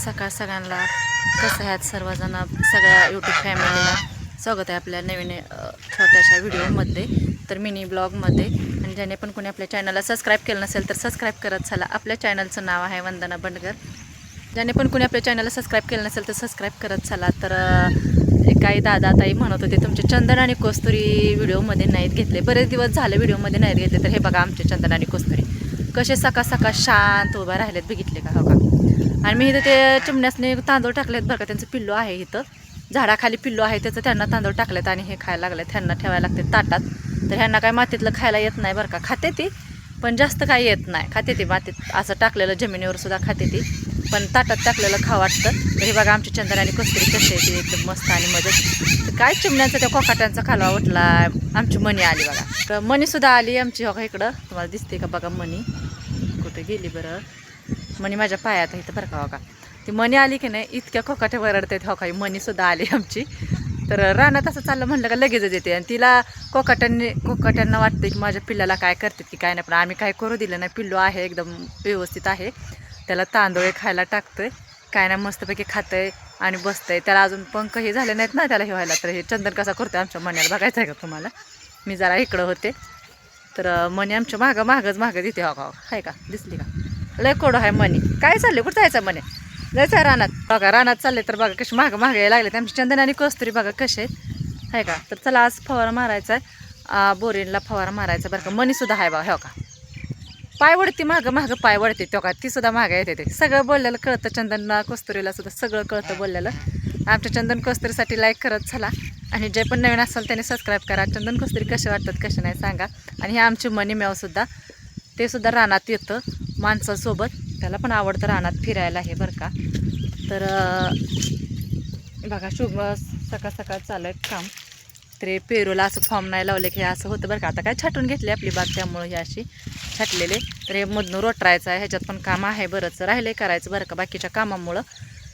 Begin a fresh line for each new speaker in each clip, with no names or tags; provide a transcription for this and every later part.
सकाळ सगळ्यांना. कसं आहेत सर्वजण, सगळ्या यूट्यूब फॅमिलीला स्वागत आहे आपल्या नवीन छोट्याशा व्हिडिओमध्ये, तर मिनी ब्लॉगमध्ये. आणि ज्याने पण कोणी आपल्या चॅनलला सबस्क्राईब केलं नसेल तर सबस्क्राईब करत चला. आपल्या चॅनलचं नाव आहे वंदना बंडगर. ज्याने पण कोणी आपल्या चॅनलला सबस्क्राईब केलं नसेल तर सबस्क्राईब करत चला. तर काही दादा ताई म्हणत होते तुमचे चंदन आणि कस्तुरी व्हिडिओमध्ये नाहीत घेतले, बरेच दिवस झाले व्हिडिओमध्ये नाहीत घेतले. तर हे बघा आमचे चंदन आणि कस्तुरी कसे सकाळ सकाळ शांत उभा राहिलेत, बघितले का? हो का? आणि मी इथं ते चिमण्यासने तांदूळ टाकलेत बरं का. त्यांचं पिल्लू आहे इथं, झाडाखाली पिल्लू आहे त्याचं, त्यांना तांदूळ टाकलेत आणि हे खायला लागले. त्यांना ठेवायला लागते ताटात. तर ह्यांना काय मातीतलं खायला येत नाही बरं का. खाते ती पण जास्त काही येत नाही. खाते ती मातीत असं टाकलेलं जमिनीवर सुद्धा खाते ती, पण ताटात टाकलेलं खा वाटतं. तर हे बघा आमची चंदन आणि कस्तुरी कसे आहे ते एकदम मस्त आणि मजेत. तर काय चिमण्यांचा त्या कोकाट्यांचा खालवा उठला. आमची मणी आली बघा. तर मणीसुद्धा आली आमची. हो का, इकडं तुम्हाला दिसते का बघा मणी कुठे गेली बरं. मणी माझ्या पायात इथं बरं का. हो का, ती मणी आली की नाही इतक्या कोकाट्या वरडतात. हो का, मणीसुद्धा आली आमची. तर रानात असं चाललं म्हणलं का लगेचच येते. आणि तिला कोकाट्यांना वाटतं की माझ्या पिल्लाला काय करतात की काय नाही, पण आम्ही काय करू दिलं नाही. पिल्लू आहे एकदम व्यवस्थित आहे, त्याला तांदूळ खायला टाकतोय, काय नाही मस्तपैकी खातंय आणि बसतंय. त्याला अजून पंख हे झाले नाहीत ना त्याला हे व्हायला. तर हे चंदन कसा करतोय आमच्या मण्याला बघायचं आहे का तुम्हाला? मी जरा इकडं होते तर मणी आमच्या मागच इथे. हो का, आहे का, दिसली का? लय कोडं आहे मणी. काय चालले, कुठं जायचं मने? जायचं आहे रानात. बघा रानात चालले तर बघा कशी मागं यायला लागले आमची चंदन आणि कस्तुरी बघा कसे आहे का. तर चला आज फवारा मारायचा आहे, बोरीला फवारा मारायचा बरं का. मणीसुद्धा आहे बघा. हो का, पाय वडती मागं पाय वडते तो का, ती सुद्धा मागं येते. ते सगळं बोललेलं कळतं चंदनला कस्तुरीला सुद्धा सगळं कळतं बोललेलं. आमच्या चंदन कस्तुरीसाठी लाईक करत चला. आणि जे पण नवीन असेल त्याने सबस्क्राईब करा. चंदन कस्तुरी कसे वाटतात कसे नाही सांगा. आणि हे आमची मनी मेवसुद्धा, ते सुद्धा रानात येतं माणसासोबत. त्याला पण आवडतं रानात फिरायला हे बरं का. तर बघा शुभ सकाळ सकाळ चालू आहे काम. तरी पेरूला असं फॉर्म नाही लावले की असं होतं बरं का. आता काय छाटून घेतली आपली बाग त्यामुळे हे अशी छाटलेले. तर हे मधनं रोटरायचं आहे, ह्याच्यात पण काम आहे बरंच राहिले करायचं बरं का. बाकीच्या कामामुळं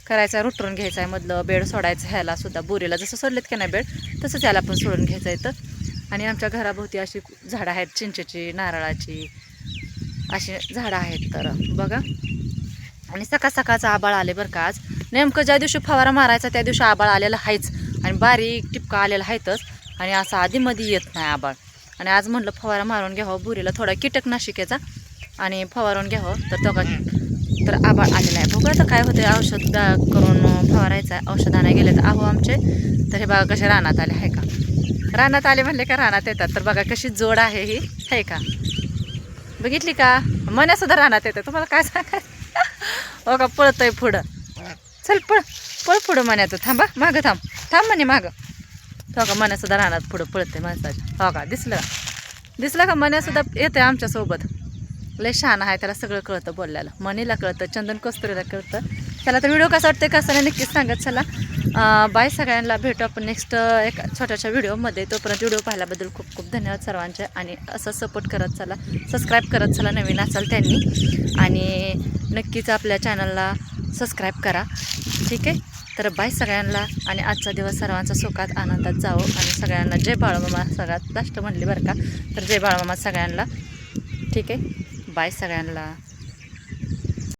करायचं आहे, रोटरून घ्यायचं आहे, मधलं बेड सोडायचं. ह्याला सुद्धा बोरीला जसं सोडलेत की नाही बेड तसंच याला पण सोडून घ्यायचं आहे. तर आणि आमच्या घराभोवती अशी झाडं आहेत, चिंचेची, नारळाची अशी झाडं आहेत. तर बघा, आणि सकाळ सकाळचं आबाळ आले बरं का. आज नेमकं ज्या दिवशी फवारा मारायचा त्या दिवशी आबाळ आलेलं आहेच, आणि बारीक टिपका आलेला आहेतच, आणि असं आधीमध्ये येत नाही आबाळ. आणि आज म्हटलं फवारा मारून घ्यावं बोरीला थोडा कीटकनाशिकेचा आणि फवारून घ्यावं. तर आबाळ आलेला आहे. बघा आता काय होतं, औषध करून फवारायचं आहे. औषध आणायला गेले तर आहो आमचे. तर हे बघा कसे रानात आले आहे का. रानात आले म्हणले का रानात येतात. तर बघा कशी जोड आहे ही, आहे का, बघितली का. मण्यासुद्धा रानात येतं. तुम्हाला काय सांगायचं. हो का, पळतंय पुढं. चल पळ पुढं मण्याचं. थांबा मागं थांब म्हणे मागं. हो का, मण्यासुद्धा रानात पुढं पळतंय माणसाच्या. हो का, दिसलं का मण्यासुद्धा येते आमच्यासोबत. लय छान आहे, त्याला सगळं कळतं बोलायला. मनीला कळतं, चंदन कस्तुरीला कळतं. चला तर व्हिडिओ कसा वाटतं कसं नाही नक्कीच सांगत चला. बाय सगळ्यांना, भेटू आपण नेक्स्ट एक छोट्याशा व्हिडिओमध्ये. तोपर्यंत व्हिडिओ पाहिल्याबद्दल खूप खूप धन्यवाद सर्वांचे. आणि असं सपोर्ट करत चला, सबस्क्राईब करत चला नवीन असाल त्यांनी. आणि नक्कीच आपल्या चॅनलला सबस्क्राईब करा, ठीक आहे. तर बाय सगळ्यांना, आणि आजचा दिवस सर्वांचा सुखात आनंदात जावो. आणि सगळ्यांना जय बाळूमामा सगळ्यात लास्ट म्हणली बरं का. तर जय बाळूमामा सगळ्यांना, ठीक आहे. बाय सगळ्यांना.